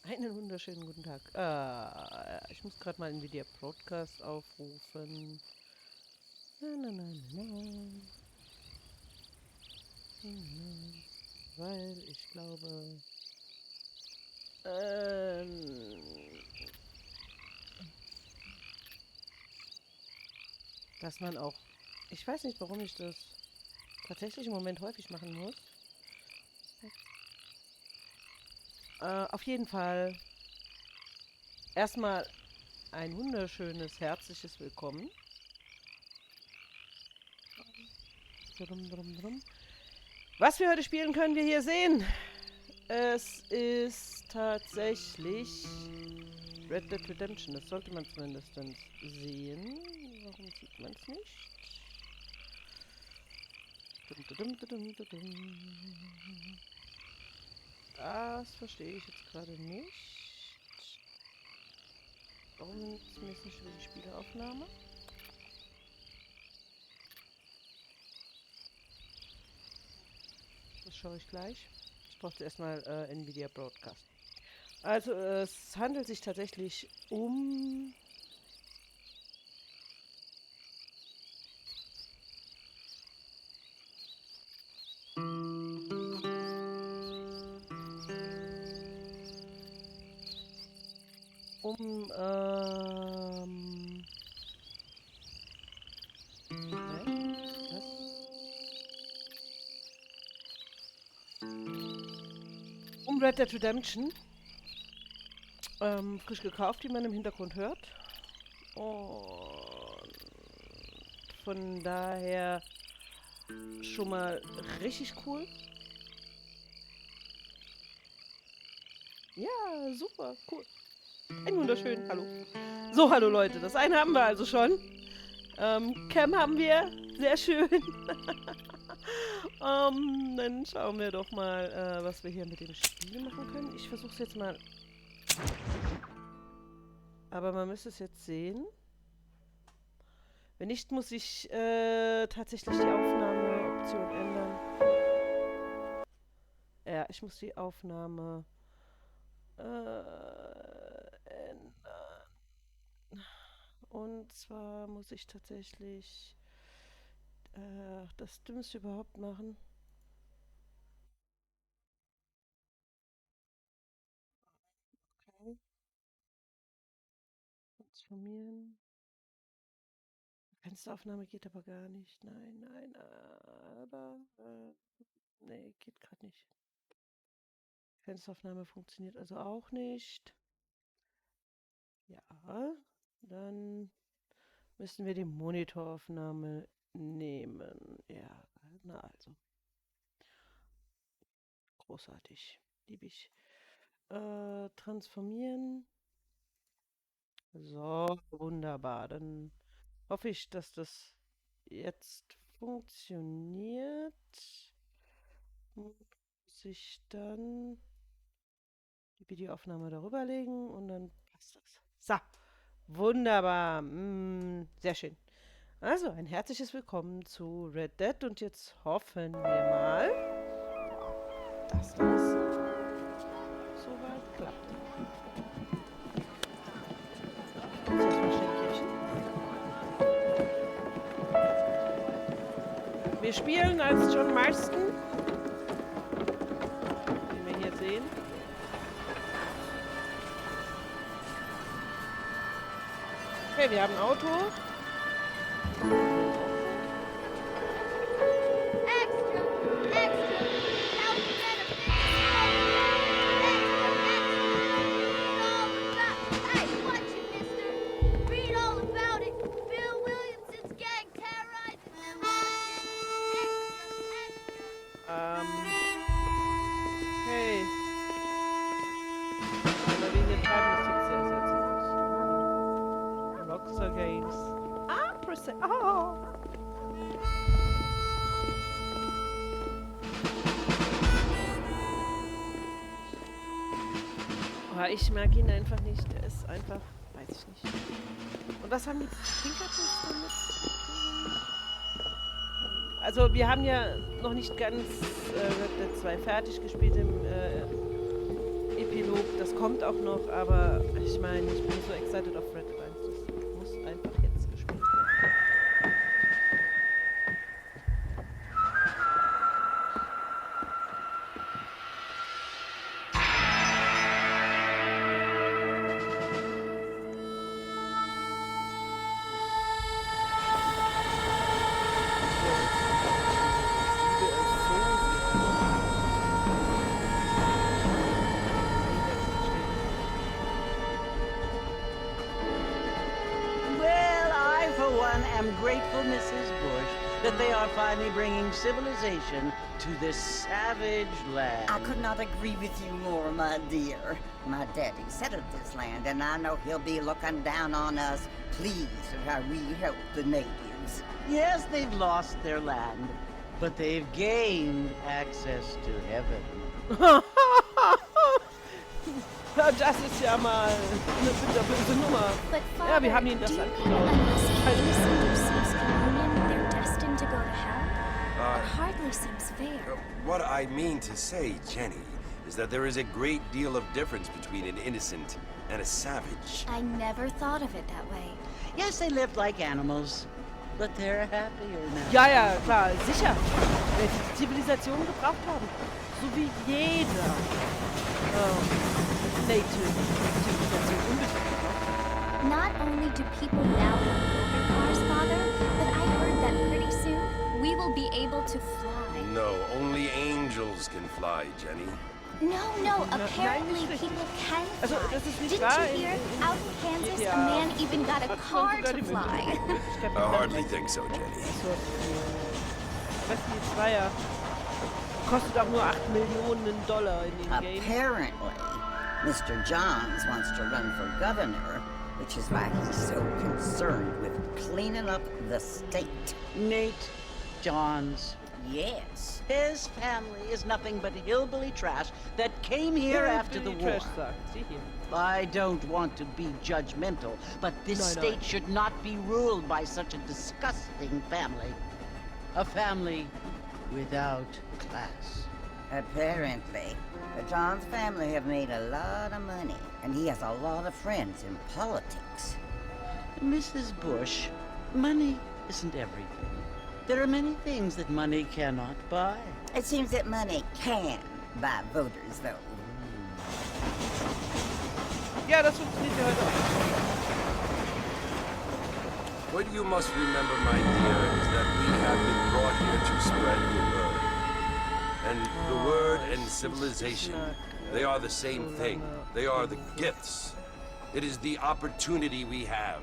Einen wunderschönen guten Tag. Ich muss gerade mal Nvidia Broadcast aufrufen. Na, na, na, na, na. Weil ich glaube, dass man auch, ich weiß nicht, warum ich das tatsächlich im Moment häufig machen muss. Auf jeden Fall erstmal ein wunderschönes, herzliches Willkommen. Drum, drum, drum. Was wir heute spielen, können wir hier sehen. Es ist tatsächlich Red Dead Redemption. Das sollte man zumindest sehen. Warum sieht man es nicht? Dum, dum, dum, dum, dum, dum. Das verstehe ich jetzt gerade nicht. Warum ist mir jetzt nicht über die Spieleaufnahme? Das schaue ich gleich. Ich brauche erstmal Nvidia Broadcast. Also es handelt sich tatsächlich um was? Um Red Dead Redemption. Frisch gekauft, wie man im Hintergrund hört. Und von daher schon mal richtig cool. Ja, super, cool. Ein wunderschön, hallo. So, hallo Leute, das eine haben wir also schon. Cam haben wir, sehr schön. Dann schauen wir doch mal, was wir hier mit dem Spiel machen können. Ich versuche es jetzt mal. Aber man müsste es jetzt sehen. Wenn nicht, muss ich tatsächlich die Aufnahmeoption ändern. Ja, ich muss die Aufnahme ändern. Und zwar muss ich tatsächlich das Dümmste überhaupt machen. Okay. Transformieren. Fensteraufnahme geht aber gar nicht. Nein, nein, aber. Nee, geht gerade nicht. Fensteraufnahme funktioniert also auch nicht. Ja, dann müssen wir die Monitoraufnahme nehmen. Ja, na also, großartig. Liebe ich. Transformieren. So, wunderbar. Dann hoffe ich, dass das jetzt funktioniert. Muss ich dann die Videoaufnahme darüber legen und dann passt das. So, wunderbar. Sehr schön. Also, ein herzliches Willkommen zu Red Dead und jetzt hoffen wir mal, dass das soweit klappt. Jetzt erstmal schnell kirchen. Wir spielen als John Marston, den wir hier sehen. Okay, wir haben ein Auto. Hey. Aber wir hier treiben, das sieht sehr seltsam aus. Rockstar Games. Oh. Oh, ich mag ihn einfach nicht. Er ist einfach, weiß ich nicht. Und was haben die Pinkertons damit zu tun? Also wir haben ja noch nicht ganz Red Dead 2 fertig gespielt im Epilog. Das kommt auch noch, aber ich meine, ich bin so excited auf Red Dead 1. Das muss einfach jetzt gespielt werden. Well, I, for one, am grateful, Mrs. Bush, that they are finally bringing civilization to this savage land. I could not agree with you more, my dear. My daddy settled this land, and I know he'll be looking down on us, pleased at how we help the natives. Yes, they've lost their land, but they've gained access to heaven. Das ist ja mal eine bitterböse Nummer. But Father, Ja, wir haben ihn das do you angeklaut. mean unless innocent receives communion, they're destined to go to hell? It hardly seems fair. What I mean to say, Jenny, is that there is a great deal of difference between an innocent and a savage. I never thought of it that way. Yes, they lived like animals, but they're happier now. Ja, ja, klar, sicher. Weil sie die Zivilisation gebraucht haben. So wie jeder Native Zivilisation unbedingt gebraucht hat. Not only do people now have motor cars, Father, but I heard that pretty soon we will be able to fly. No, only angels can fly, Jenny. No, apparently nicht richtig. people can fly. Also, das ist nicht Didn't wahr. you hear? Out in Kansas, Ja. a man even got a Hat car sogar to die fly. Möglichkeit. I hardly think so, Jenny. Weißt du, die Zweier kostet auch nur 8 Millionen Dollar in dem Game. Apparently, Mr. Johns wants to run for governor, which is why he's so concerned with cleaning up the state. Nate Johns. Yes. His family is nothing but hillbilly trash that came here after the war. Trash sagt. Sieh hier. I don't want to be judgmental, but this No, no. state should not be ruled by such a disgusting family. A family without class. Apparently, the Johns family have made a lot of money, and he has a lot of friends in politics. Mrs. Bush, money isn't everything. There are many things that money cannot buy. It seems that money can buy voters, though. Ja, das funktioniert ja heute auch. What you must remember, my dear, is that we have been brought here to spread the word. And the word and civilization, they are the same thing. They are the gifts. It is the opportunity we have,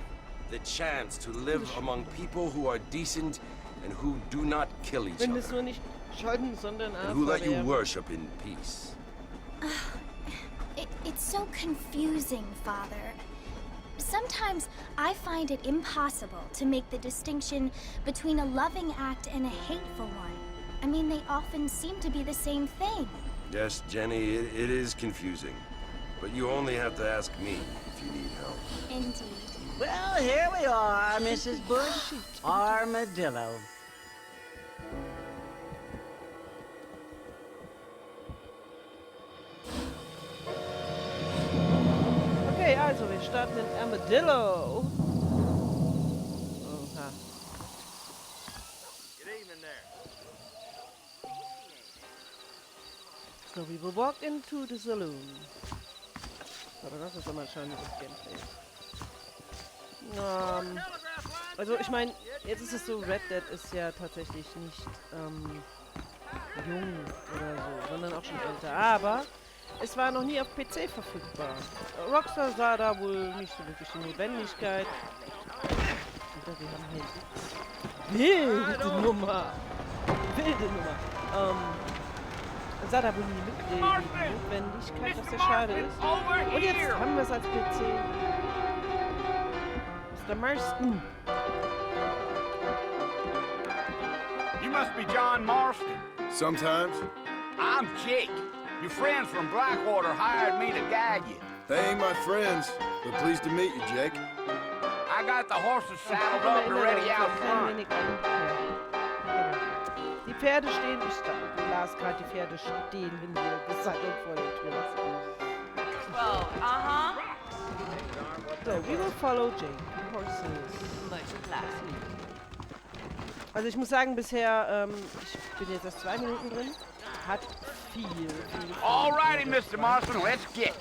the chance to live among people who are decent and who do not kill each Wenn es other, nur nicht schon, sondern and who let you AVR. worship in peace. It's so confusing, Father. Sometimes I find it impossible to make the distinction between a loving act and a hateful one. I mean, they often seem to be the same thing. Yes, Jenny, it is confusing. But you only have to ask me if you need help. Indeed. Well, here we are, Mrs. Bush. Armadillo. Okay, also wir starten in Armadillo. Oha. Good evening there. So, we will walk into the saloon. Aber das ist immer schon das Gameplay. Also ich meine, jetzt ist es so, Red Dead ist ja tatsächlich nicht jung oder so, sondern auch schon älter. Aber es war noch nie auf PC verfügbar. Rockstar sah da wohl nicht so wirklich die Notwendigkeit. Oder wir haben hier wilde Nummer. Wilde Nummer. Sah da wohl nie mit die Notwendigkeit, was sehr schade ist. Und jetzt haben wir es als PC. Mr. Marston. You must be John Marston. Sometimes. I'm Jake. Your friends from Blackwater hired me to guide you. They ain't my friends, but pleased to meet you, Jake. I got the horses saddled up and ready out front. Die Pferde stehen, ich las gerade, die Pferde stehen, wenn wir gesattelt vor der Tür Well, So, we will follow Jake. The horses. much classy. Also ich muss sagen, bisher, ich bin jetzt erst 2 Minuten drin, hat viel. Alrighty, Mr. Marston, let's get.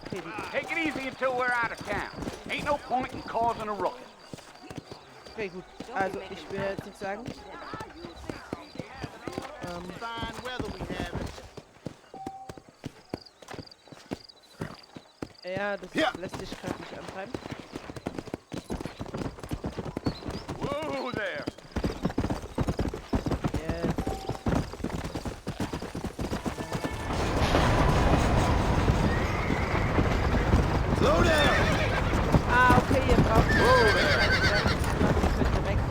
Okay, Take it easy until we're out of town. Ain't no point in causing a ruckus. okay, gut. Also ich will jetzt nichts sagen. Fine weather we have. Ja, das Ja. lässt sich gerade nicht antreiben. Whoa there. Yes. Slow down! Okay, ihr braucht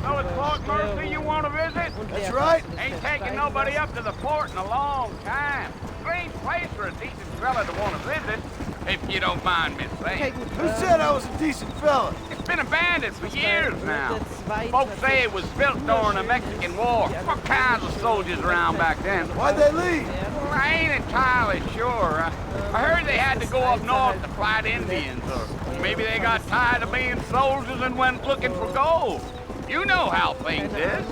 So it's Fort Mercy you want to visit? That's right. Ain't taking nobody up to the fort in a long time. Strange place for a decent fella to want to visit, if you don't mind me Okay, saying. gut. Who said I was a decent fella? It's been abandoned for years now. Folks say it was built during the Mexican War. What kinds of soldiers around back then? Why'd they leave? Well, I ain't entirely sure. I heard they had to go up north to fight Indians, or maybe they got tired of being soldiers and went looking for gold. You know how things is.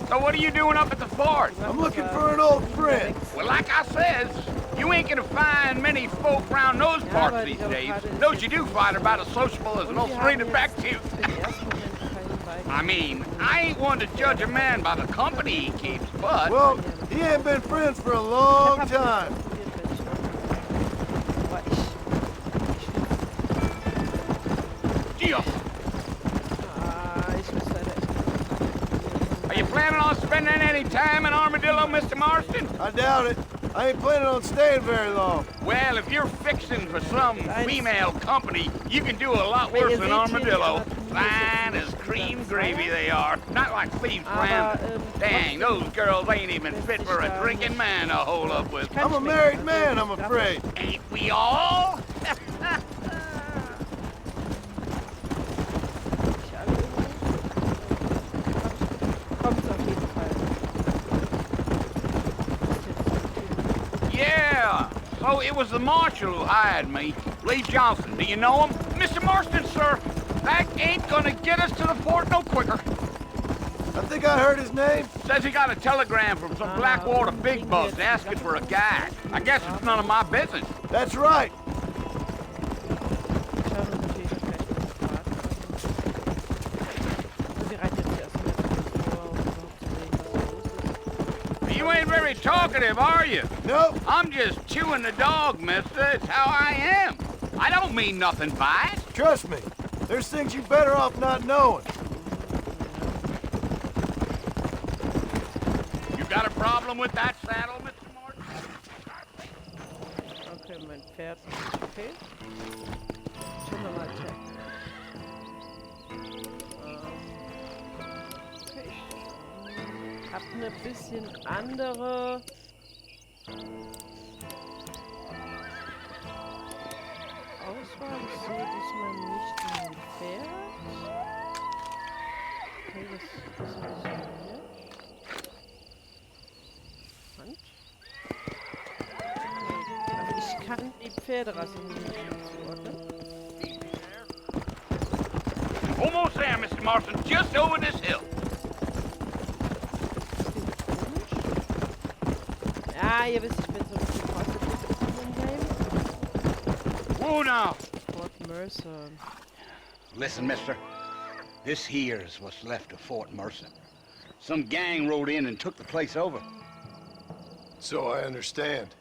So what are you doing up at the fort? I'm looking for an old friend. Well, like I says, you ain't gonna find many folk around those parts these days. Those you do find are about as sociable as an old string of back to. I mean, I ain't one to judge a man by the company he keeps, but... Well, he ain't been friends for a long time. Gee, are you planning on spending any time in Armadillo, Mr. Marston? I doubt it. I ain't planning on staying very long. Well, if you're fixing for some female company, you can do a lot worse than Armadillo. Fine as cream gravy they are. Not like thieves' friends. Dang, those girls ain't even fit for a drinking man to hole up with. I'm a married man, I'm afraid. Ain't we all? Yeah. So it was the marshal who hired me. Lee Johnson. Do you know him? Mr. Marston, sir. That ain't gonna get us to the fort no quicker. I think I heard his name. Says he got a telegram from some Blackwater big boss asking for a guide. I guess it's none of my business. That's right. very talkative, are you? Nope. I'm just chewing the dog, mister. It's how I am. I don't mean nothing by it. Trust me. There's things you better off not knowing. You got a problem with that saddle, Mr. Marston? Okay, mein Pferd ist okay. Schauen wir mal checken. Okay. Ich hab eine bisschen andere Auswahl. Ich sehe diesmal nicht mein Pferd. Okay, was ist hier? Hand. Aber ich kann die Pferderasse nicht zuordnen. Almost there, Mr. Marston. Just over this hill. Ja, ihr wisst, ich bin so ein bisschen vorsichtig im Game. Whoa now. Fort Mercer. Listen, mister. This here's what's left of Fort Mercer. Some gang rode in and took the place over. So I understand.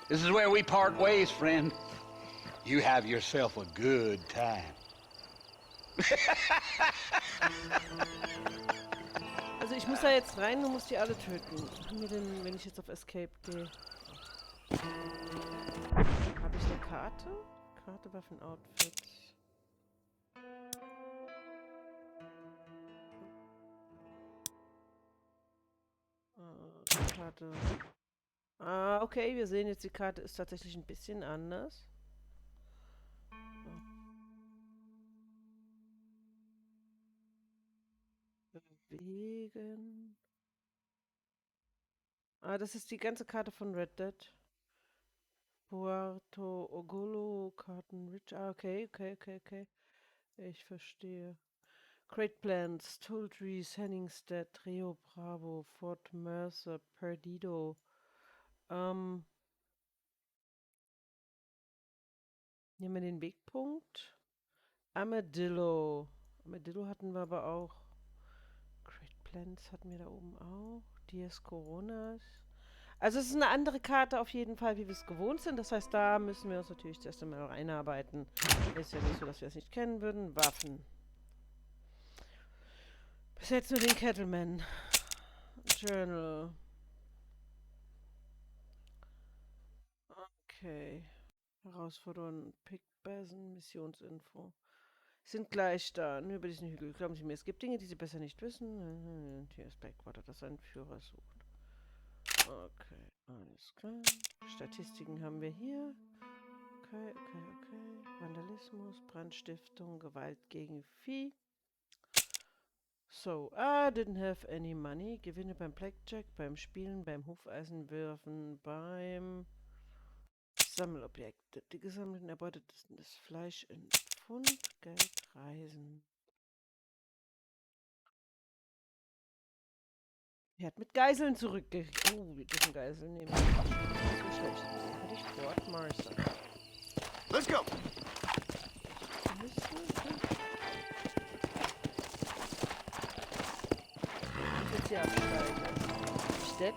This is where we part ways, friend. You have yourself a good time. Also ich muss da jetzt rein und muss die alle töten. Was haben wir denn, wenn ich jetzt auf Escape gehe? Habe ich eine Karte? Karte, Waffen, Outfits. Karte. Ah, okay, wir sehen jetzt, die Karte ist tatsächlich ein bisschen anders. Bewegen. Ah, das ist die ganze Karte von Red Dead. Puerto Ogolo, Karten Rich. Ah, okay. Ich verstehe. Great Plains, Toll Trees, Henningstead, Rio Bravo, Fort Mercer, Perdido. Nehmen wir den Wegpunkt. Armadillo. Armadillo hatten wir aber auch. Great Plains hatten wir da oben auch. Dias Coronas. Also es ist eine andere Karte auf jeden Fall, wie wir es gewohnt sind. Das heißt, da müssen wir uns natürlich zuerst einmal einarbeiten. Ist ja nicht so, dass wir es nicht kennen würden. Waffen. Bis jetzt nur den Cattleman. Journal. Okay. Herausforderung. Pick Basin. Missionsinfo. Sind gleich da. Nur über diesen Hügel. Glauben Sie mir, es gibt Dinge, die Sie besser nicht wissen. Hier ist Backwater, das ein Führer sucht. Okay, alles klar. Statistiken haben wir hier. Okay. Vandalismus, Brandstiftung, Gewalt gegen Vieh. So, I didn't have any money. Gewinne beim Blackjack, beim Spielen, beim Hufeisenwerfen, beim Sammelobjekte. Die gesammelten erbeutetes Fleisch in Pfund, Geld, Reisen. Er hat mit Geiseln zurückgekriegt. Oh, wir dürfen Geiseln nehmen. Das ist so schlecht. Hätte ich Fort Marston. Let's go. Jetzt hier absteigen. Stedt.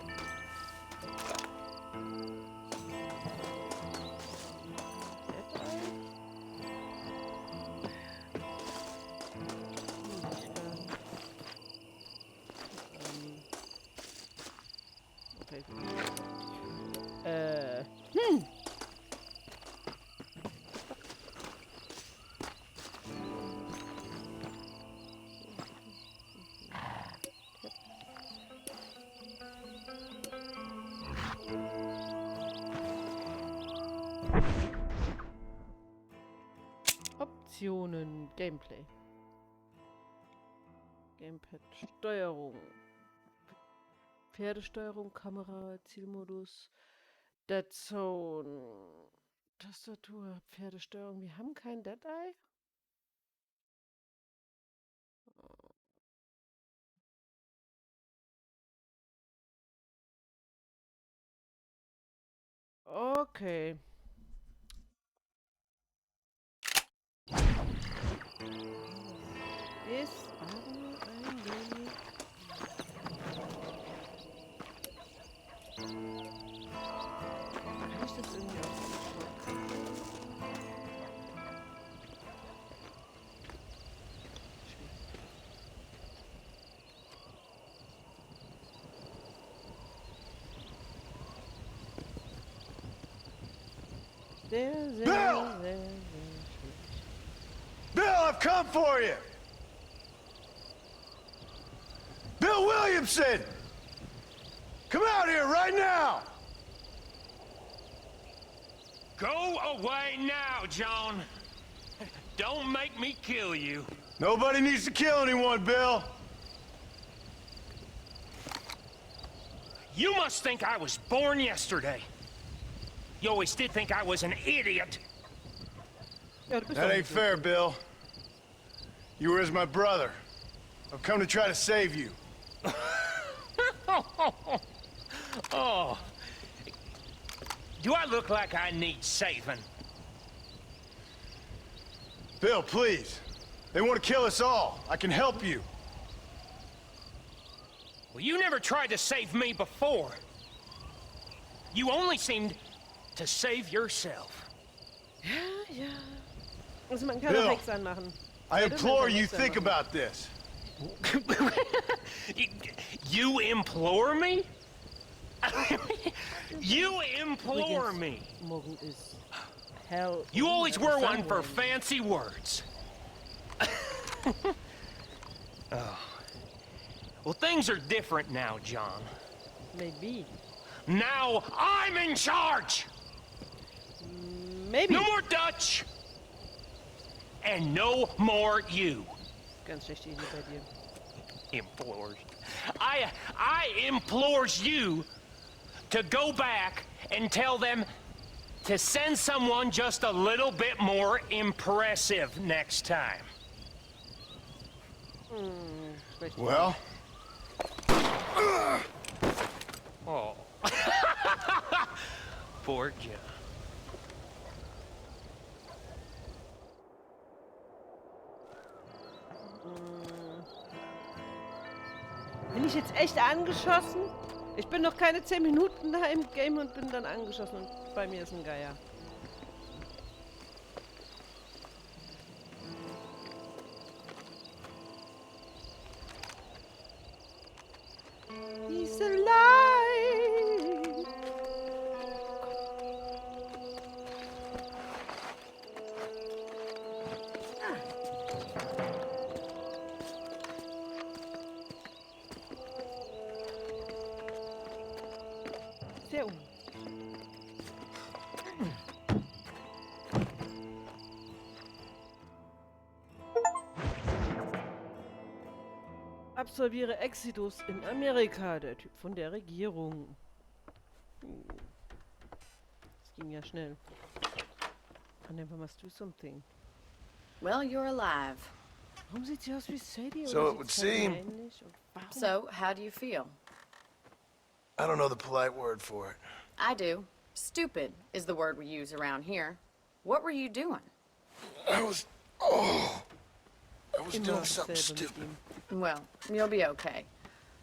Optionen, Gameplay. Gamepad, Steuerung. Pferdesteuerung, Kamera, Zielmodus, Dead Zone, Tastatur, Pferdesteuerung. Wir haben kein Dead Eye. Okay. Ist aber ein wenig Sehr, sehr, Bill! sehr, sehr schlecht. Bill, I've come for you! Bill Williamson! Come out here right now! Go away now, John. Don't make me kill you. Nobody needs to kill anyone, Bill. You must think I was born yesterday. You always did think I was an idiot. Ja, du bist That doch ain't nicht so. fair, Bill. You were as my brother. I've come to try to save you. Oh. Do I look like I need saving? Bill, please. They want to kill us all. I can help you. Well, you never tried to save me before. You only seemed to save yourself. Ja, ja. Also man kann Bill, auch Hex anmachen. I Warte, man implore kann you, Hex think anmachen. about this. You implore me? You implore Übrigens, me. morgen ist hell. You always were one for Sunday. fancy words. Oh. Well, things are different now, John. Maybe. Now I'm in charge! Maybe. No more Dutch! And no more you. Ganz schlecht hier bei dir. Implores. I implores you to go back and tell them to send someone just a little bit more impressive next time. Schlecht. Well, Oh. Poor John. Bin ich jetzt echt angeschossen? Ich bin noch keine 10 Minuten da im Game und bin dann angeschossen und bei mir ist ein Geier. He's alive! Sehr um. Absolviere Exodus in Amerika, der Typ von der Regierung. Das ging ja schnell. I never must do something. Well, you're alive. Warum sieht sie aus wie Sadie? So oder it would sieht sie seem. ähnlich? Und warum? So, how do you feel? I don't know the polite word for it. I do. Stupid is the word we use around here. What were you doing? I was Immer doing something dasselbe mit stupid. ihm. Well, you'll be okay.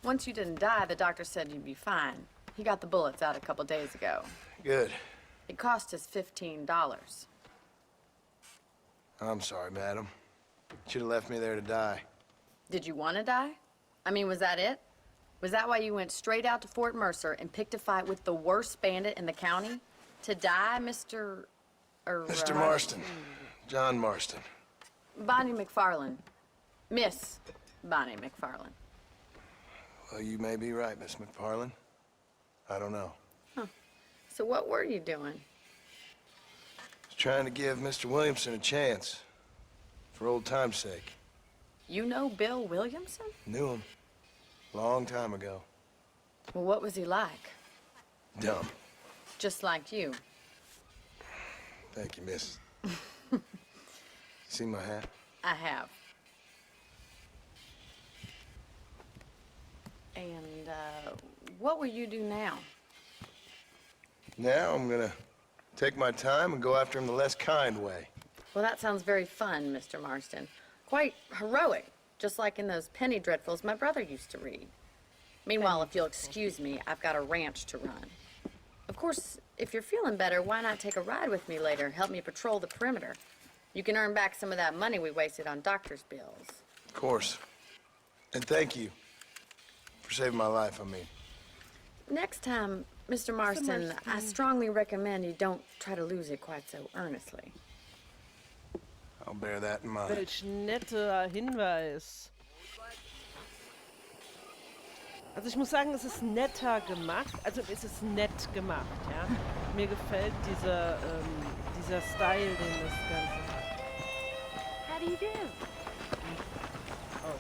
Once you didn't die, the doctor said you'd be fine. He got the bullets out a couple days ago. Good. It cost us $15. I'm sorry, madam. Should have left me there to die. Did you want to die? I mean, was that it? Was that why you went straight out to Fort Mercer and picked a fight with the worst bandit in the county? To die, Mr. Mr. Marston. John Marston. Bonnie McFarland. Miss Bonnie McFarland. Well, you may be right, Miss McFarland. I don't know. So what were you doing? I was trying to give Mr. Williamson a chance. For old time's sake. You know Bill Williamson? Knew him. Long time ago. Well, what was he like? Dumb. Just like you. Thank you, miss. See my hat? I have. And, what will you do now? Now I'm gonna take my time and go after him the less kind way. Well, that sounds very fun, Mr. Marston. Quite heroic, just like in those penny dreadfuls my brother used to read. Meanwhile, if you'll excuse me, I've got a ranch to run. Of course, if you're feeling better, why not take a ride with me later? Help me patrol the perimeter. You can earn back some of that money we wasted on doctor's bills. Of course. And thank you. For saving my life, I mean. Next time, Mr. Marston, I strongly recommend you don't try to lose it quite so earnestly. I'll bear that in mind. Welch netter Hinweis. Also ich muss sagen, es ist netter gemacht. Also es ist nett gemacht, ja. Mir gefällt dieser Style, den das Ganze hat. How do you do? Oh.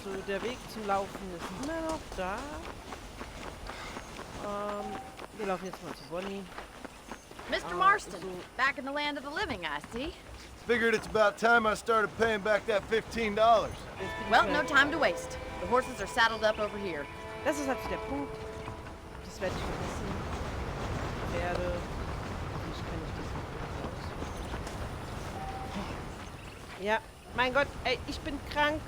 So der Weg zum Laufen ist immer noch da. Wir laufen jetzt mal zu Bonnie. Mr. Marston, back in the land of the living, I see. Figured it's about time I started paying back that $15. Well, no time to waste. The horses are saddled up over here. Das ist halt der Punkt. Das werde ich vergessen. Pferde. Ich kann nicht das. Ja, mein Gott, ey, ich bin krank.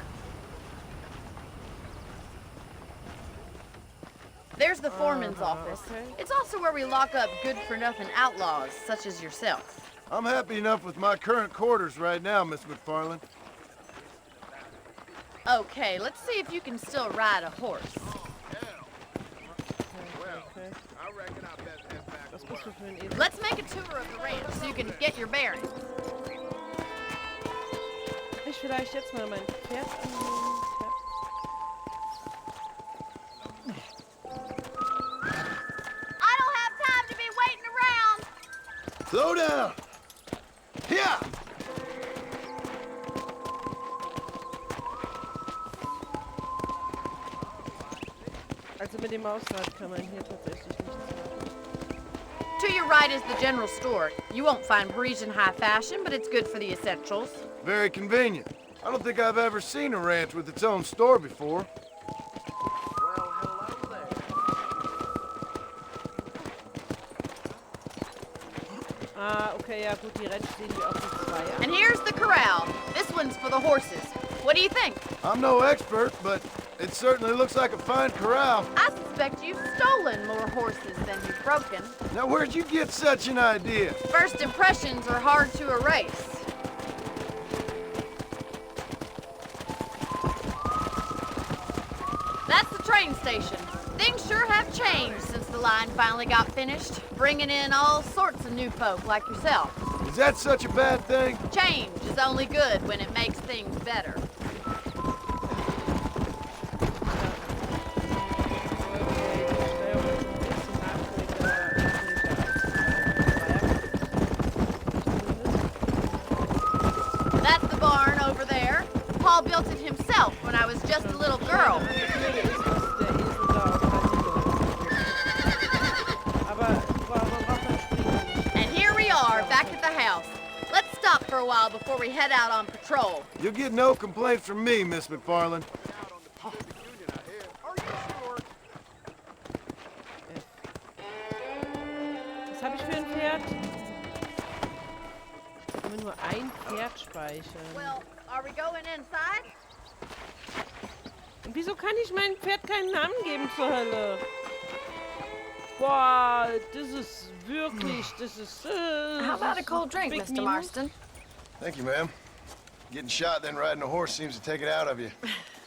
There's the foreman's office. Okay. It's also where we lock up good-for-nothing outlaws, such as yourself. I'm happy enough with my current quarters right now, Miss McFarland. Okay, let's see if you can still ride a horse. Okay. Was bist du für ein Esel? Let's make a tour of the ranch so you can get your bearings. Ich vielleicht jetzt mal mein Pferd annehmen. I don't have time to be waiting around. Slow down! Here! Also mit dem Mausrad kann man hier tatsächlich nichts machen. To your right is the general store. You won't find Parisian high fashion, but it's good for the essentials. Very convenient. I don't think I've ever seen a ranch with its own store before. Well, hello there. Okay, ja gut, die Rente stehen hier auf die 2. And here's the corral. This one's for the horses. What do you think? I'm no expert, but it certainly looks like a fine corral. I suspect you've stolen more horses than you've broken. Now, where'd you get such an idea? First impressions are hard to erase. That's the train station. Things sure have changed since the line finally got finished, bringing in all sorts of new folk like yourself. Is that such a bad thing? Change is only good when it makes things better. That's the barn over there. Paul built it himself when I was just a little girl. And here we are, back at the house. Let's stop for a while before we head out on patrol. You'll get no complaints from me, Miss McFarland. Was habe ich für ein Pferd? Ich kann mir nur ein Pferd speichern. Well, are we going inside? Und wieso kann ich meinem Pferd keinen Namen geben zur Hölle? Boah, das ist wirklich, das ist... How about a cold drink, big Mr. minus. Marston? Thank you, ma'am. Getting shot, then riding a horse seems to take it out of you.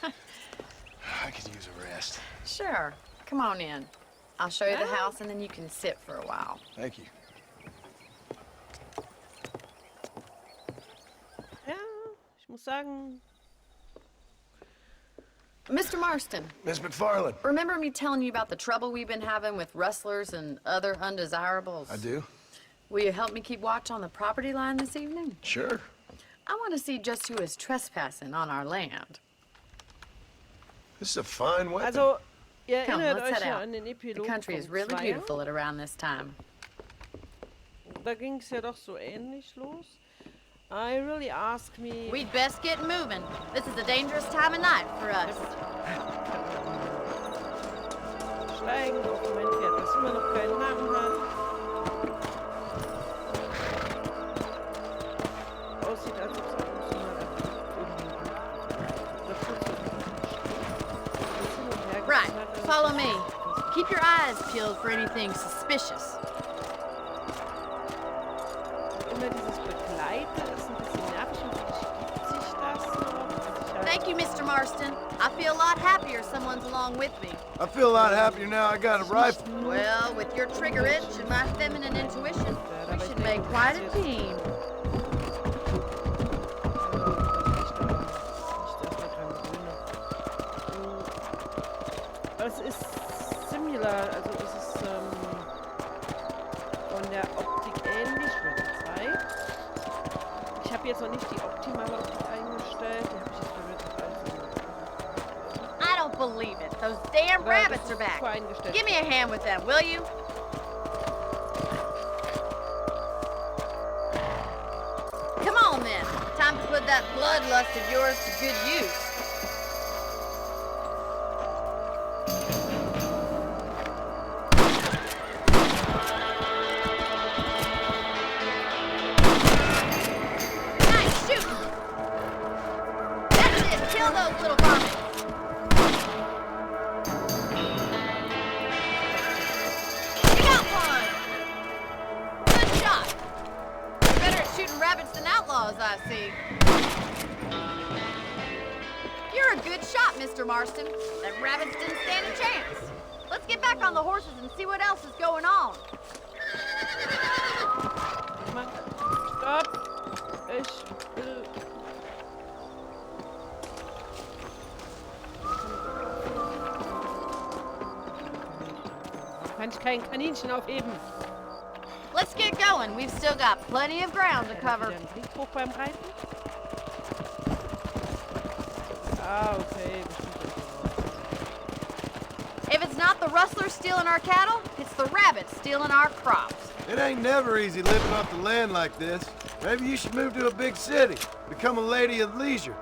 I could use a rest. Sure. Come on in. I'll show you the house and then you can sit for a while. Thank you. Ja, ich muss sagen... Mr. Marston, Miss McFarland. remember me telling you about the trouble we've been having with rustlers and other undesirables? I do? Will you help me keep watch on the property line this evening? Sure. I want to see just who is trespassing on our land. This is a fine weapon. Also, ihr Come, erinnert let's euch head ja out. an den The Epilog country is vom really Zwar. beautiful at around this time. Da ging es ja doch so ähnlich los. I really ask me... We'd best get moving. This is a dangerous time of night for us. Steigen auf mein Pferd, das immer noch keinen Namen hat. Aussieht, als ob es ab und zu mal irgendwie... Right, follow me. Keep your eyes peeled for anything suspicious. Immer dieses Begleiten ist ein bisschen nervig und vielleicht gibt sich das noch. Thank you, Mr. Marston. I feel a lot happier someone's along with me. I feel a lot happier now I got a rifle. Well, with your trigger itch and my feminine intuition, we should make quite a team. Aber es ist similar, also es ist von der Optik ähnlich mit 2. Ich habe jetzt noch nicht die optimale Optik eingestellt, die habe ich jetzt I don't believe it. Those damn rabbits are back. Give me a hand with them, will you? Come on then. Time to put that bloodlust of yours to good use. Nice shooting. That's it. Kill those little varmints. Rabbits than outlaws, I see. You're a good shot, Mr. Marston. Them rabbits didn't stand a chance. Let's get back on the horses and see what else is going on. Stopp! Ich will... Kann ich kein Kaninchen aufheben? Let's get going. We've still got plenty of ground to cover. Hoch beim Reiten? Ah, okay. If it's not the rustlers stealing our cattle, it's the rabbits stealing our crops. It ain't never easy living off the land like this. Maybe you should move to a big city. Become a lady of leisure.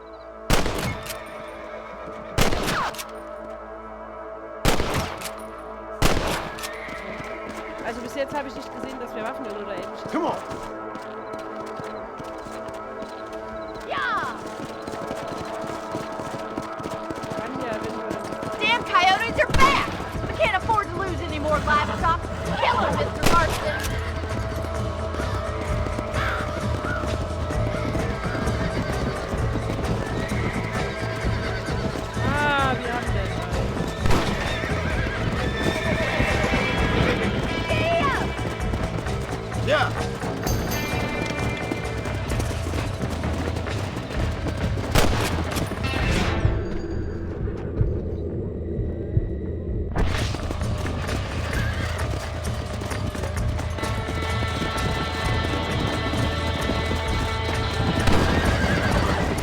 Also bis jetzt habe ich nicht gesehen, dass wir Waffen oder ähnliches. Come on. Yeah. Damn coyotes are back. We can't afford to lose any more livestock. Kill them, Mr. Marston. Ah, wir haben den. Yeah.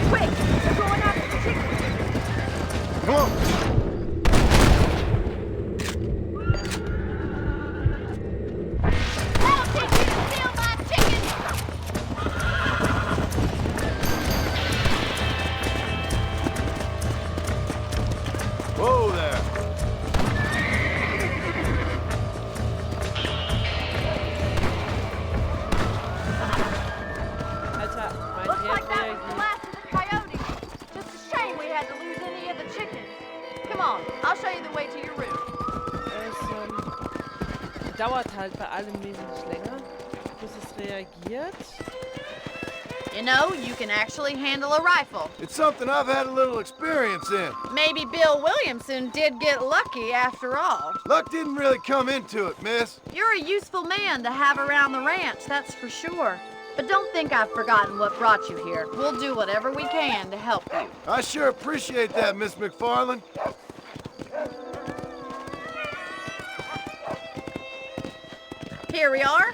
Quick, they're going after the chickens. Come on. I'll teach you to steal my chickens. Whoa there. Alter, mein Looks like that Pferd was the last of the coyotes. Just a shame we had to lose any of the chickens. Come on, I'll show you the way to your room. Es dauert halt bei allem wesentlich länger, bis es reagiert. You know, you can actually handle a rifle. It's something I've had a little experience in. Maybe Bill Williamson did get lucky after all. Luck didn't really come into it, miss. You're a useful man to have around the ranch, that's for sure. But don't think I've forgotten what brought you here. We'll do whatever we can to help you. I sure appreciate that, Miss McFarland. Here we are.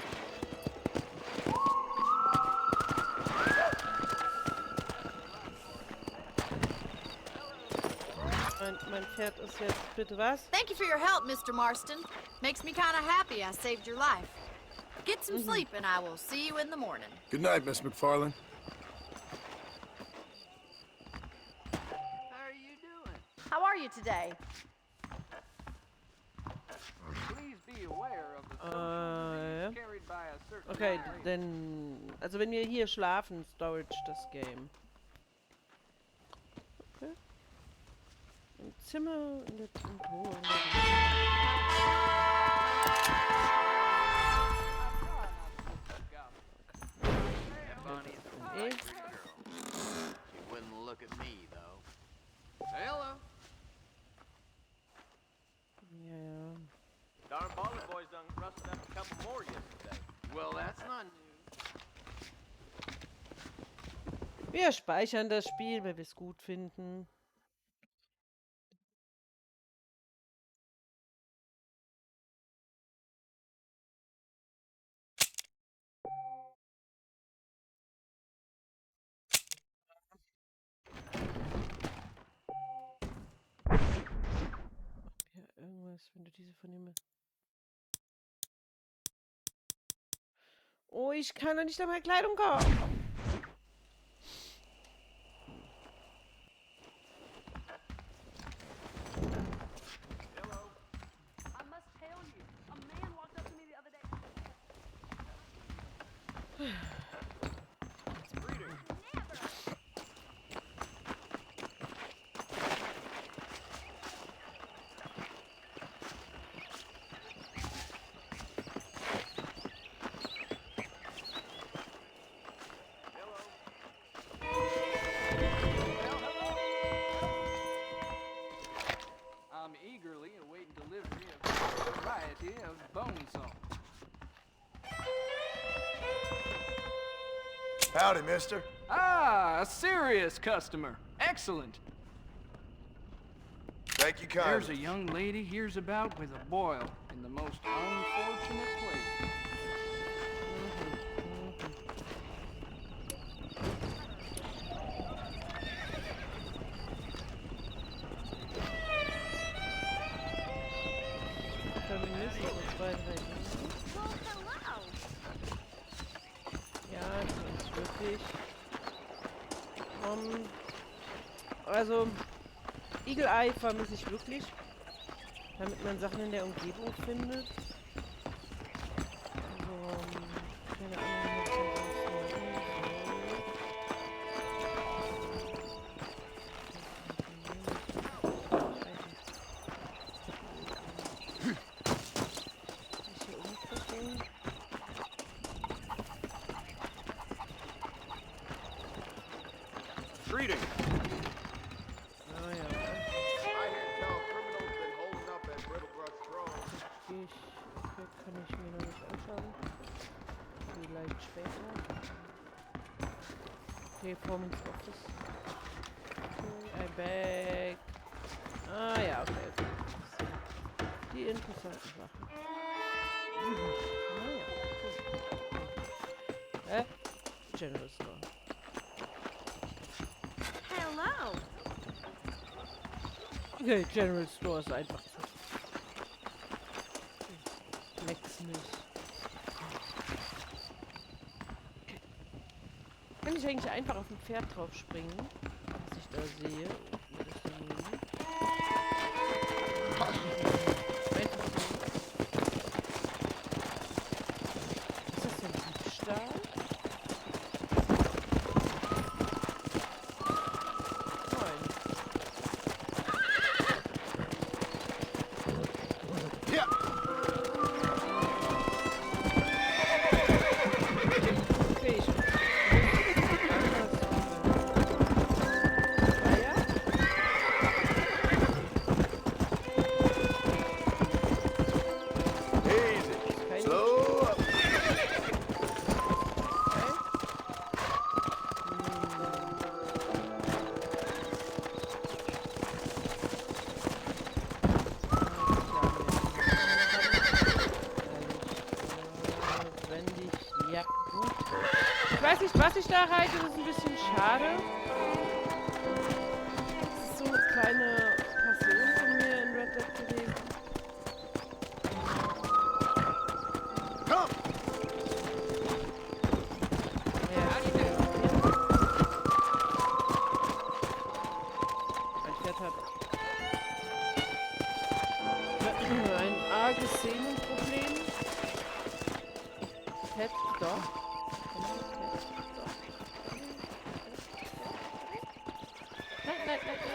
Mein Pferd ist jetzt... Bitte was? Thank you for your help, Mr. Marston. Makes me kind of happy I saved your life. Get some sleep and I will see you in the morning. Good night, Miss McFarland. How are you doing? How are you today? Please be aware of the Ja. carried by a certain Okay, denn... Also wenn wir hier schlafen, Storage das Game. Okay. Im Zimmer, in der Kontor. Bonnie is a Eh? nice girl. She wouldn't look at me, though. Well, that's not news. Wir speichern das Spiel, weil wir es gut finden. Ja, irgendwas, wenn du diese von ihm... Oh, ich kann doch nicht einmal Kleidung kaufen. I must tell you, a man walked up to me the other day. I'm eagerly awaiting delivery of a variety of bone saw. Howdy, mister. Ah, a serious customer. Excellent. Thank you There's a kindly. young lady here's about with a boil in the most unfortunate place. Ja, das ist wirklich. Also, Eagle Eye vermisse ich wirklich, damit man Sachen in der Umgebung findet. Also, keine Ahnung, Greeting. Ah ja. I hear tell criminals been holding up at Brittlebrush Grove. Okay, kann ich mir noch nicht anschauen. Vielleicht später. Okay, Foreman's Office. Okay, I'm back. Ah ja, okay. Die interessanten Sachen. Naja, gut. General Store. Hello. Okay, General Store ist einfach so. Leck's nicht. Kann ich eigentlich einfach auf ein Pferd drauf springen, was ich da sehe? Oder das da nehmen? Einfach so. Ist das denn Diebstahl? Nein. Ja. Okay, ich... Easy. Slow up. Ja, gut. Ich weiß nicht, was ich da reite, das ist ein bisschen schade. Das ist so eine kleine Passion von mir in Red Dead gewesen. Come. Mein Pferd hat ein arges Sehnenproblem. Pet, doch. Nein, nein, nein, nein.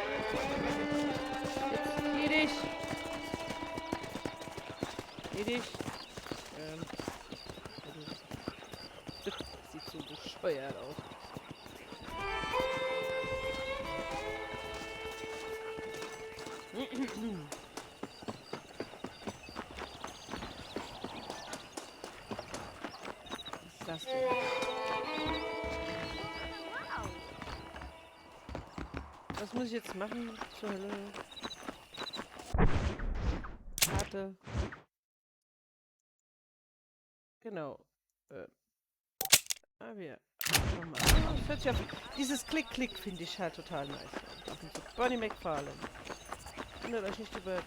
Jetzt, geh dich. Geh dich. Sieht so bescheuert aus. Das denn? Was muss ich jetzt machen? Zur Hölle. Karte. Genau. Wir. Das hört sich auf, dieses Klick-Klick finde ich halt total nice. So Bonnie McFarlane. Wundert euch nicht über.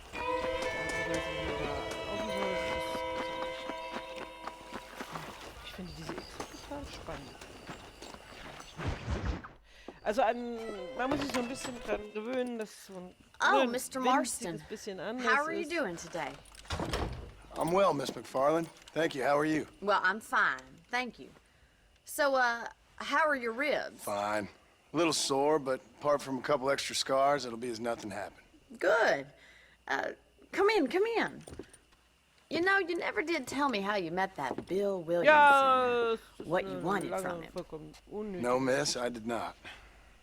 Ich finde diese X total spannend. Also man muss sich so ein bisschen dran gewöhnen, dass so ein Oh, Mr. Marston. Bisschen anders How are you ist. doing today? I'm well, Miss McFarlane. Thank you. How are you? Well, I'm fine. Thank you. So, how are your ribs? Fine. A little sore, but apart from a couple extra scars, it'll be as nothing happened. Good. Come in, come in. You know, you never did tell me how you met that Bill Williamson. Ja, What you wanted from him. No, miss, I did not.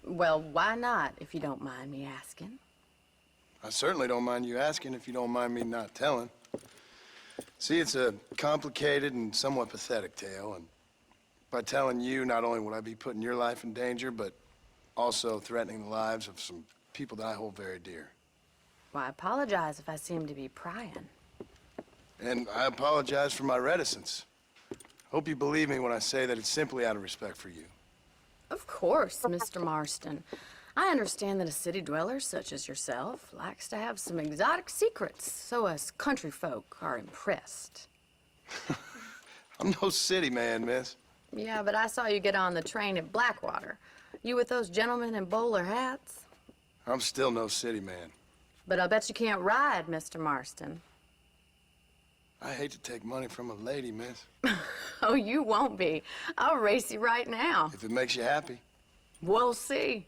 Well, why not, if you don't mind me asking? I certainly don't mind you asking if you don't mind me not telling. See, it's a complicated and somewhat pathetic tale, and by telling you, not only would I be putting your life in danger, but also threatening the lives of some people that I hold very dear. Well, I apologize if I seem to be prying. And I apologize for my reticence. Hope you believe me when I say that it's simply out of respect for you. Of course, Mr. Marston. I understand that a city dweller such as yourself likes to have some exotic secrets, so us country folk are impressed. I'm no city man, miss. Yeah, but I saw you get on the train at Blackwater. You with those gentlemen in bowler hats? I'm still no city man. But I bet you can't ride, Mr. Marston. I hate to take money from a lady, miss. Oh, you won't be. I'll race you right now. If it makes you happy. We'll see.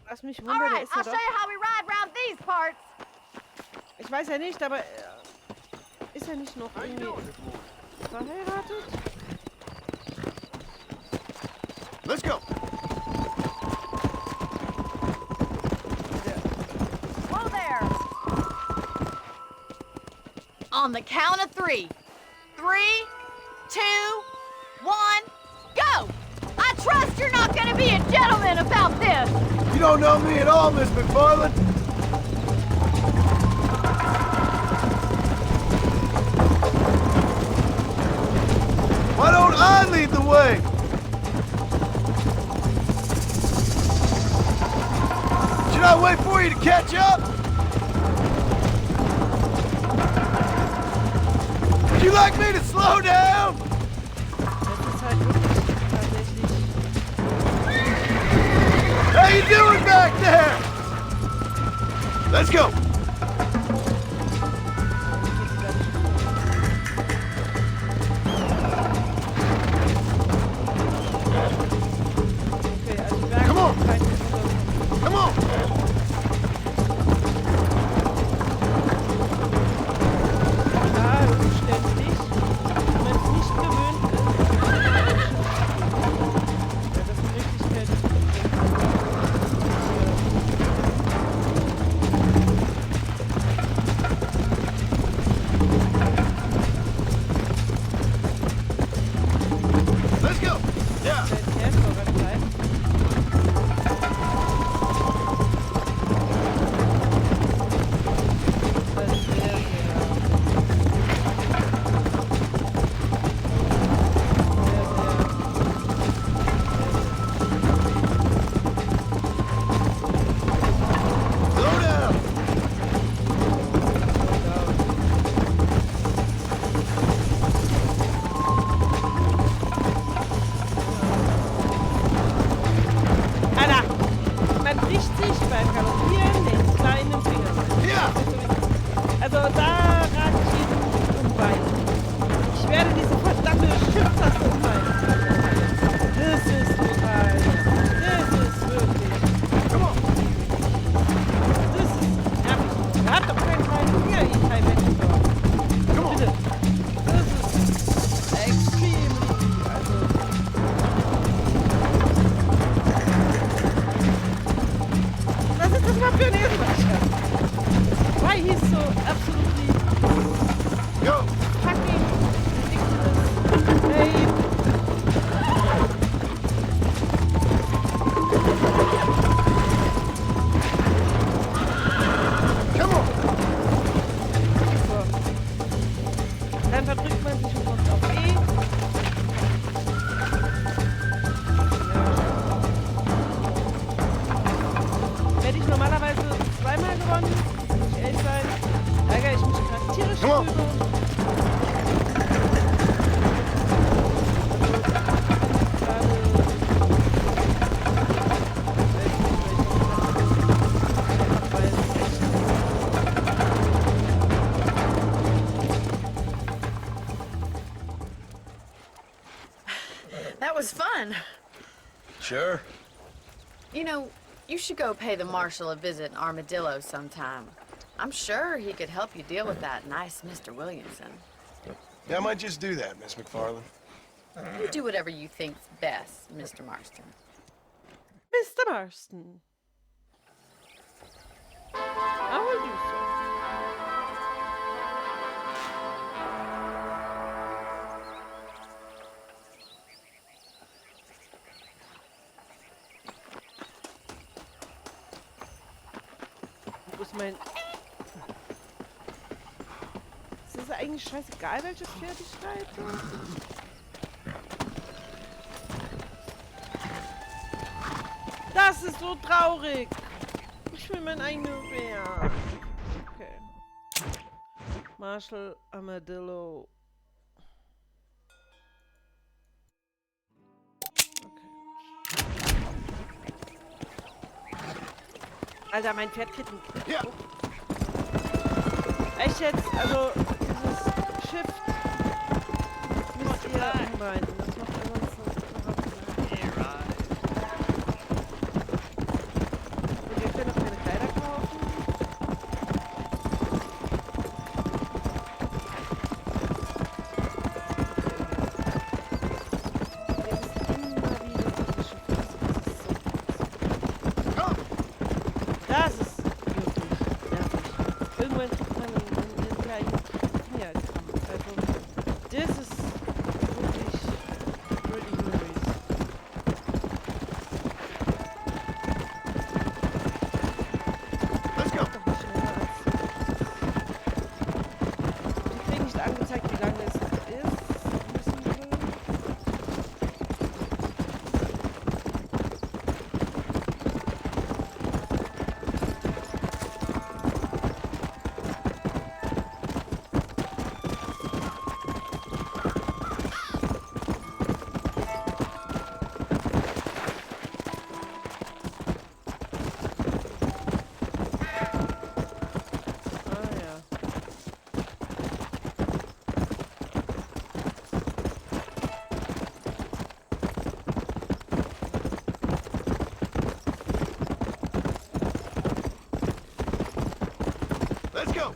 Was mich All wundert, right, ist I'll ja show doch, you how we ride round these parts. ich weiß ja nicht, aber ist er nicht noch irgendwie verheiratet? Let's go. Whoa there. On the count of 3. 3, 2, 1, go! I trust you're not gonna be a gentleman about this. You don't know me at all, Miss McFarlane. Why don't I lead the way? Should I wait for you to catch up? Would you like me to slow down? Das ist halt wirklich tatsächlich. How you doing back there? Let's go. Okay, also die Come on. Werktätigkeit ist so. Come on. Ja, umständlich. Wenn man es nicht gewöhnt ist, wäre das eine Möglichkeit, That was fun. Sure. You know, you should go pay the marshal a visit in Armadillo sometime. I'm sure he could help you deal with that nice Mr. Williamson. Yeah, I might just do that, Miss McFarland. You do whatever you think's best, Mr. Marston. Mr. Marston. I will do so. Wo ist mein... Ist das eigentlich scheißegal, welches Pferd ich reite? Das ist so traurig. Ich will mein eigenes Pferd. Okay. Marshall Armadillo. Okay. Alter, mein Pferd kriegt einen Knick. Ja. Echt jetzt? Also, dieses Schiff müsst ihr umbeinen. Das macht ansonsten überhaupt keinen Sinn. Und ihr könnt noch keine Kleider kaufen. Ihr müsst immer wieder diese Schiffe. Das ist wirklich nervig. Irgendwann kriegt man einen kleinen Fingerkrampf. Also, das ist wirklich really nervös. Let's go. Doch nicht schneller als so. Die kriegen nicht angezeigt, wie lange es ist. Müssen wir. Ah ja. Let's go.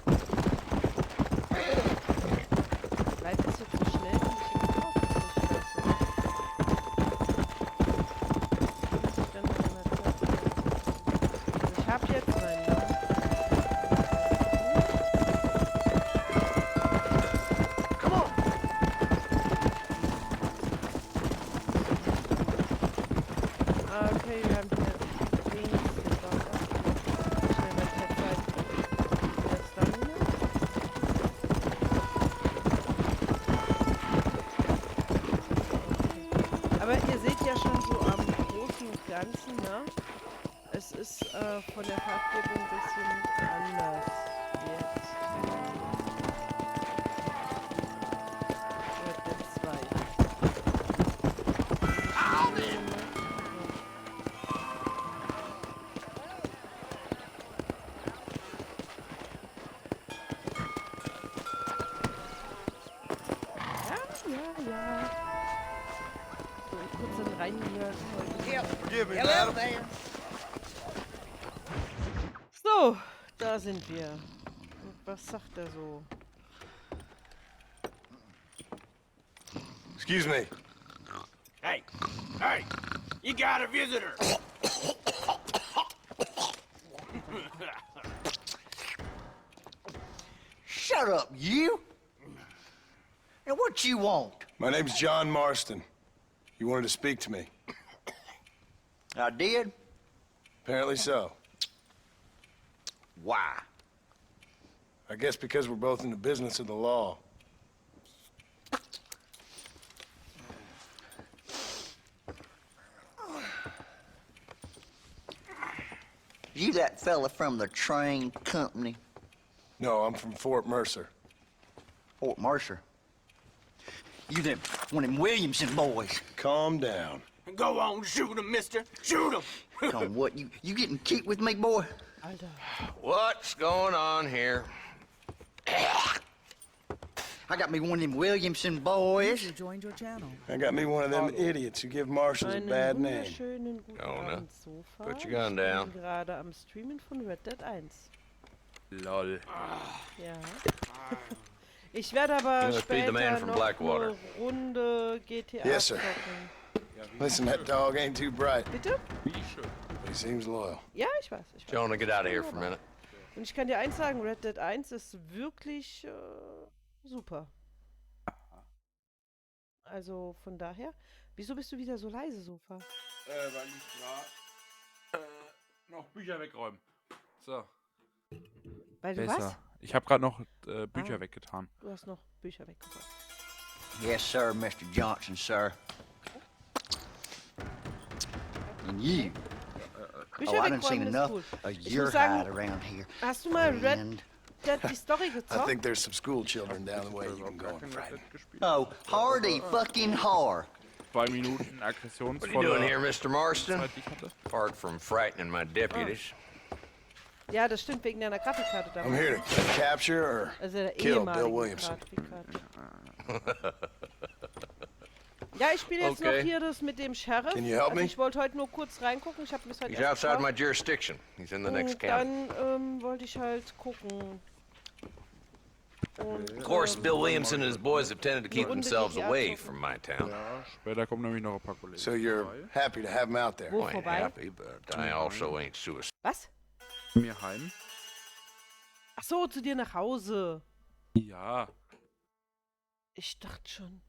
Bleibt es jetzt so schnell und ich jetzt auch nicht so. Muss ich dann noch in der Zeit. Also ich habe jetzt meinen Namen. Come on. Ah, okay, wir haben hier wenig gebaut. Schnell bei der Zeit. Jetzt dann hier. Aber ihr seht ja schon so am Großen und Ganzen, ne? Es ist von der Farbgebung ein bisschen anders jetzt. Mit den zwei. Ja. So, kurz dann reingehört heute. Forgive me, madam. So, da sind wir. Und was sagt er so? Excuse me. Hey, you got a visitor. Shut up, you! And what you want? My name's John Marston. You wanted to speak to me. I did? Apparently so. Why? I guess because we're both in the business of the law. You that fella from the train company? No, I'm from Fort Mercer. Fort Mercer. You them, one of them Williamson boys. Calm down. Go on, shoot him, mister. Shoot him. Come on, what, you getting kicked with me, boy? Alter. What's going on here? I got me one of them Williamson boys. You joined your channel. I got me one of them idiots who give marshals a Einen bad name. wunderschönen guten Jonah, Abend, Sofa. put your gun Ich down. bin gerade am Streamen von Red Dead 1. Lol. Ja. Ich werde aber Must be the man später from noch Blackwater. eine Runde GTA Yes, sir. zocken. Listen, that dog ain't too bright, Bitte? but he seems loyal. Ja, ich weiß. Jonah, get out of here for a minute. Und ich kann dir eins sagen, Red Dead 1 ist wirklich super. Also von daher. Wieso bist du wieder so leise, Sofa? Weil ich gerade noch Bücher wegräumen. So. Weil du Besser. was? Ich habe gerade noch Bücher weggetan. Du hast noch Bücher weggebracht. Yes, sir, Mr. Johnson, sir. And you. Bücher Oh, I done seen wegräumen ist enough cool. of Ich your muss sagen, hide around here. hast du mal Red friend. Dead die Story I gezockt? think there's some school children down the way you can go and frighten. Oh, hardy fucking har. 2 Minuten Aggressionsvolle. What are you doing here, Mr. Marston? Zeit, die ich hatte. Apart from frightening my deputies. Ja, das stimmt wegen deiner Grafikkarte I'm damals. here to capture or Also der kill Bill ehemaligen Williamson. Grafikkarte. Ja, ich spiele jetzt noch hier das mit dem Sheriff. Can you help Also me? ich wollte heute nur kurz reingucken. Ich habe mir das heute He's erst outside my gekauft. jurisdiction. He's in the next Und county. dann wollte ich halt gucken. Und, Of course, Bill Williamson and his boys have tended to keep Runde themselves GTA away zocken. from my town. Ja, später kommen nämlich noch ein paar Kollegen. So you're vorbei. happy to have him out there. Wo I ain't vorbei? happy, but I also ain't suicidal. Was? Mir heim? Ach so, zu dir nach Hause. Ja. Ich dachte schon.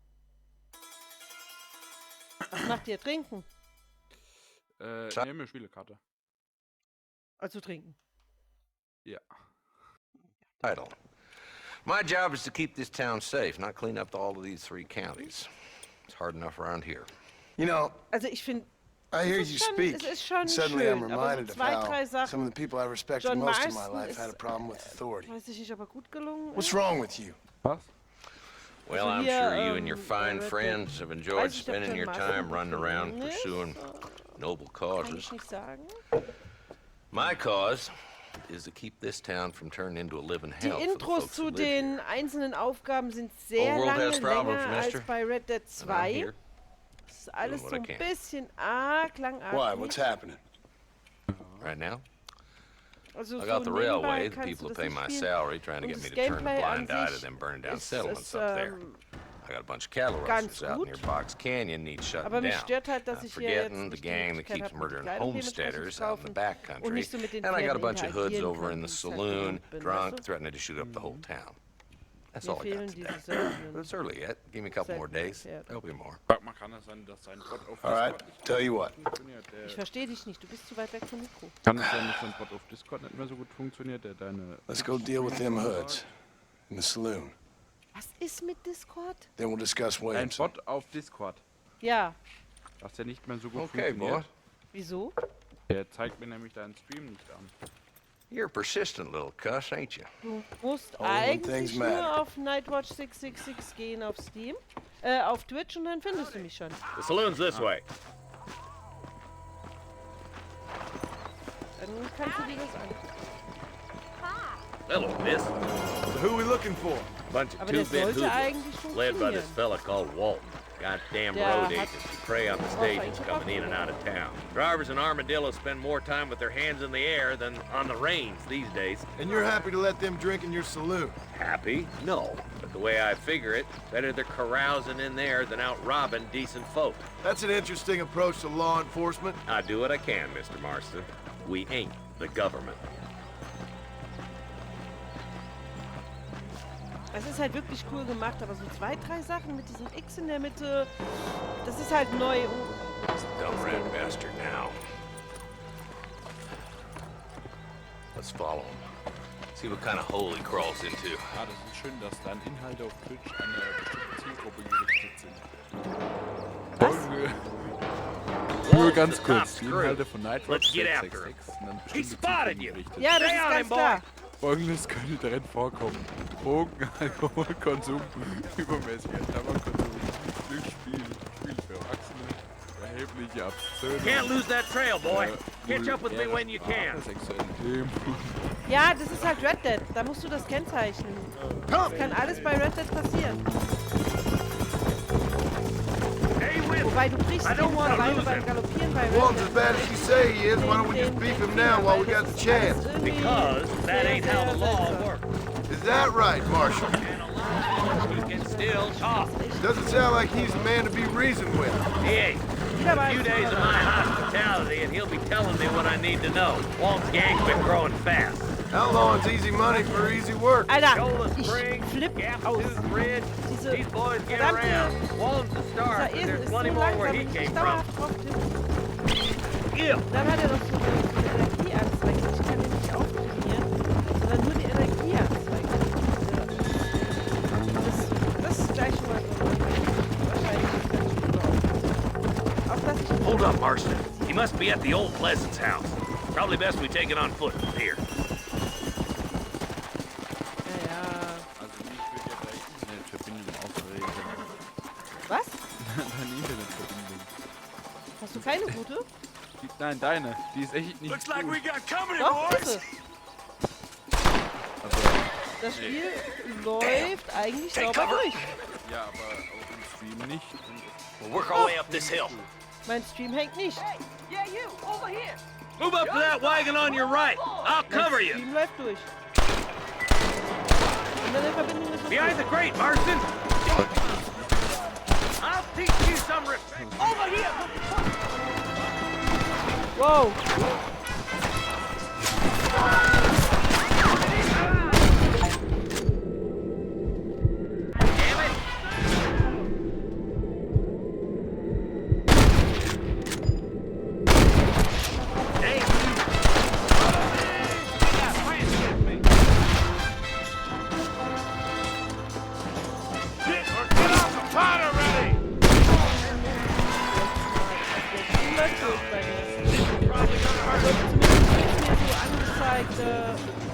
Was macht ihr? Trinken? Nehme mir Spielekarte. Also trinken. Ja. Title. My job is to keep this town safe, not clean up all of these 3 counties. It's hard enough around here. You know, Also ich finde, I hear es you ist schon, speak. es ist schon Suddenly schön, I'm aber so reminded of 2, 3 how Sachen, some of the people I respected John most in my Marston life had a ist, problem with authority. weiß ich nicht, ob er gut gelungen What's ist. wrong with you? Was? Well, Also I'm hier, sure you and your fine Red Dead. friends have Weiß enjoyed ich, ob spending John your Marston time gut running around gelungen ist. pursuing noble Kann causes. ich nicht sagen. My cause is to keep this town from turning into a living Die hell for the Intros folks who zu live here. den einzelnen Aufgaben sind sehr Whole world lange has problems, länger mister. als bei Red Dead And I'm 2. here. Das ist alles what so I ein can. bisschen klangartig. Why? What's happening? Right now, Also I got the nebenbei railway, the kannst people du that pay das my nicht spielen. salary, trying to Und get me das to turn a Gameplay an blind eye to sich them burning down ist settlements up there. I got a bunch of cattle ganz rustlers out gut. near Box Canyon need shutting Aber mich down. stört halt, dass ich hier jetzt Forgetting the nicht die gang that Möglichkeit keeps habe, mir die murdering Kleidung dementsprechend homesteaders zu out in the kaufen back und country. nicht so mit den And I got a Pferden bunch of hoods interagieren over in können, the wie ich halt saloon, gewohnt bin, drunk, weißt du? threatening to shoot up the whole town. That's Mir all I got fehlen today. diese seltenen But it's early yet. Give me a couple more days. There'll be more. Sag mal, kann es sein, dass sein Bot auf All right, Discord nicht tell you what. funktioniert? Ich verstehe dich nicht, du bist zu weit weg vom Mikro. Kann es sein, dass sein Bot auf Discord nicht mehr so gut funktioniert, der deine... Let's go deal with them hoods in the saloon. Was ist mit Discord? Then we'll discuss Ein Williamson. Bot auf Discord, Ja, dass der nicht mehr so gut Okay, boy. funktioniert. wieso? Der zeigt mir nämlich deinen Stream nicht an. You're a persistent little cuss, ain't you? Du musst Only when eigentlich things nur matter. auf Nightwatch 666 gehen auf Steam, auf Twitch und dann findest du mich schon. The saloon's this way. Dann kannst du dir das an. Hello, miss. Who we looking for? Bunch of Aber der two-bit sollte hoodlums, eigentlich led by this funktionieren. fella called Walton. Goddamn Der road hat- agents who prey on the stages coming in and out of town. Drivers in Armadillo spend more time with their hands in the air than on the reins these days. And you're happy to let them drink in your saloon? Happy? No. But the way I figure it, better they're carousing in there than out robbing decent folk. That's an interesting approach to law enforcement. I do what I can, Mr. Marston. We ain't the government. Es ist halt wirklich cool gemacht, aber so 2, 3 Sachen mit diesem X in der Mitte, das ist halt neu. This dumb red bastard now. Let's follow him. See what kind of hole he crawls into. Ja, das ist schön, dass deine Inhalte auf Twitch an eine bestimmte Zielgruppe gerichtet sind. Was? Nur ganz kurz, die Inhalte von Nightwatch Let's get after 666 him. sind an He bestimmte spotted Zielgruppen you. gerichtet. Ja, das Stay ist on ganz him, boy. klar. Folgendes könnte darin vorkommen. Drogen, Alkoholkonsum, übermäßiger Tabakkonsum, Glücksspiel, Spiel für Erwachsene, erhebliche Abzüge. Can't lose that trail, boy. Catch up with me when you can. Sexuelle Themen. Ja, das ist halt Red Dead. Da musst du das kennzeichnen. Das kann alles bei Red Dead passieren. Wobei du brichst den Beine beim Galoppieren bei Red Walton's as bad as you say he is. Why don't we just beef him now while we got the chance? Because that ain't how the law works. Is that right, Marshal? He can still talk. Doesn't sound like he's the man to be reasoned with. He ain't. A few days of my hospitality and he'll be telling me what I need to know. Walt's gang's been growing fast. Outlawing's easy money for easy work. Alter, ich flipp aus. These boys get around. Walton's the star, but there's plenty more where he came from. Dann hat er doch so eine Energieanzeige. Ich kann den nicht auftrainieren, sondern nur die Energieanzeige. Das ist gleich schon mal so. Wahrscheinlich ist das schon überhaupt. Auch dass ich... Hold up, Marston. He must be at the old Pleasance house. Probably best we take it on foot from here. Also mich würde ja bei Internetverbindung aufregen. Was? Deine Internetverbindung. Hast du keine gute? Nein, deine. Die ist echt nicht Looks gut. like we got company, Doch, boys. ist es. Also, Das Spiel läuft eigentlich sauber durch. ja, aber auch im Stream nicht. We'll work our way up this hill. Mein Stream hängt nicht. Yeah, you, over here. Move up to that wagon on your right. I'll cover Mein you. Stream läuft durch. Und dann die Verbindung ist Behind the crate, Marston. I'll teach you some respect. Over here. Wow.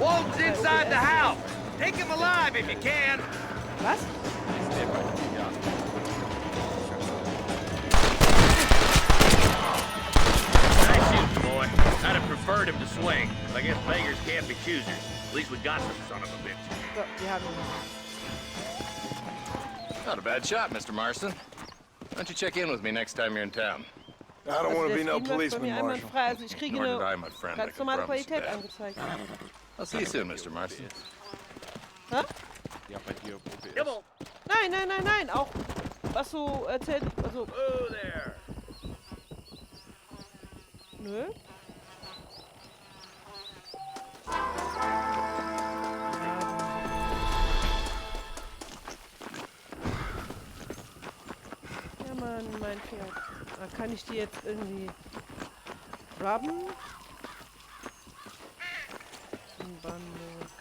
Walton's inside the house. Take him alive if you can. Was? Nice shooting, boy. I'd have preferred him to swing, but I guess beggars can't be choosers. At least we got the son of a bitch. So, wir haben ihn. Not a bad shot, Mr. Marston. Why don't you check in with me next time you're in town? I don't want to be no Der Stream läuft bei policeman, mir Marshal. einwandfrei, also ich kriege Nor did I, eine my friend. I ganz can normale promise you Qualität that. angezeigt. I'll see you soon, Mr. Marston. Hä? Ja, bei dir OBS. Nein, nein, nein, nein, auch was du erzählt, also... Oh, there. Nö. Ja, Mann, mein Pferd. Kann ich die jetzt irgendwie rubben? Dann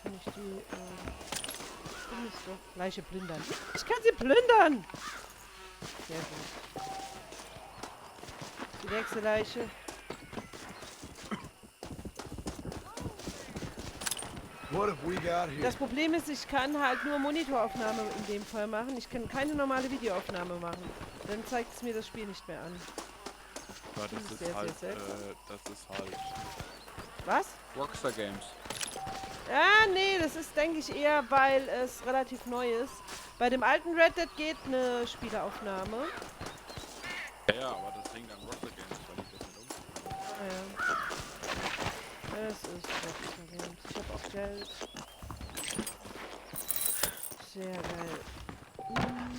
kann ich die Leiche plündern. Ich kann sie plündern! Sehr gut. Die nächste Leiche. What have we got here? Das Problem ist, ich kann halt nur Monitoraufnahme in dem Fall machen. Ich kann keine normale Videoaufnahme machen. Dann zeigt es mir das Spiel nicht mehr an. Ja, das ist sehr, halt, sehr seltsam. das ist halt... Was? Rockstar Games. Ja, nee, das ist, denke ich, eher, weil es relativ neu ist. Bei dem alten Red Dead geht eine Spieleaufnahme. Ja, aber das hängt an Rockstar Games, weil ich das nicht umgehe. Ja. Es ist Rockstar Games. Ich habe auch Geld. Sehr geil.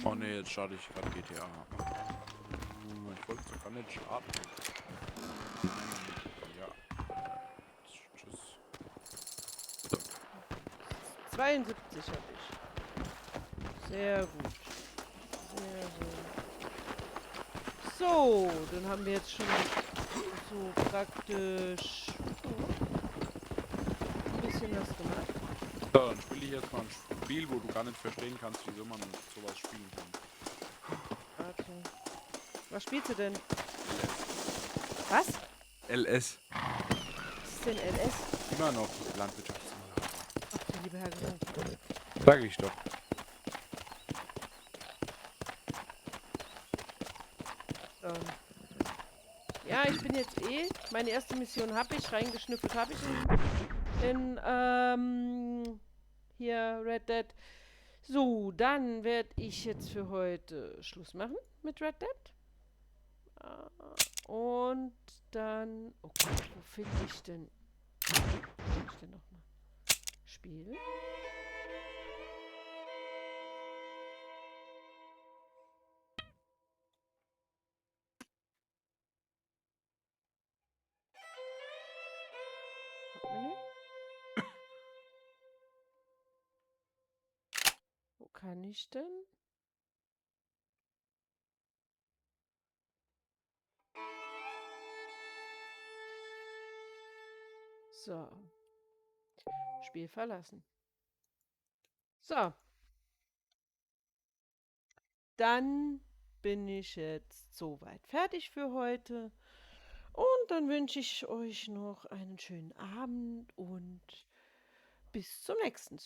Oh ne, jetzt starte ich gerade GTA. Ich wollte sogar nicht starten. Ja. Tschüss. 72 habe ich. Sehr gut. Sehr gut. So, dann haben wir jetzt schon so praktisch ein bisschen was gemacht. So, dann spiele ich jetzt mal ein Spiel, wo du gar nicht verstehen kannst, wieso man sowas spielen kann. Okay. Was spielst du denn? Was? LS. Was ist denn LS? Immer noch Landwirtschaftssimulator. Ach du lieber Herr Gesang. Sag ich doch. Ja, ich bin jetzt meine erste Mission habe ich, reingeschnüffelt habe ich in hier Red Dead. So, dann werde ich jetzt für heute Schluss machen mit Red Dead. Und dann, oh Gott, wo finde ich denn nochmal? Spiel. Hauptmenü. Wo kann ich denn? So. Spiel verlassen. So. Dann bin ich jetzt soweit fertig für heute. Und dann wünsche ich euch noch einen schönen Abend und bis zum nächsten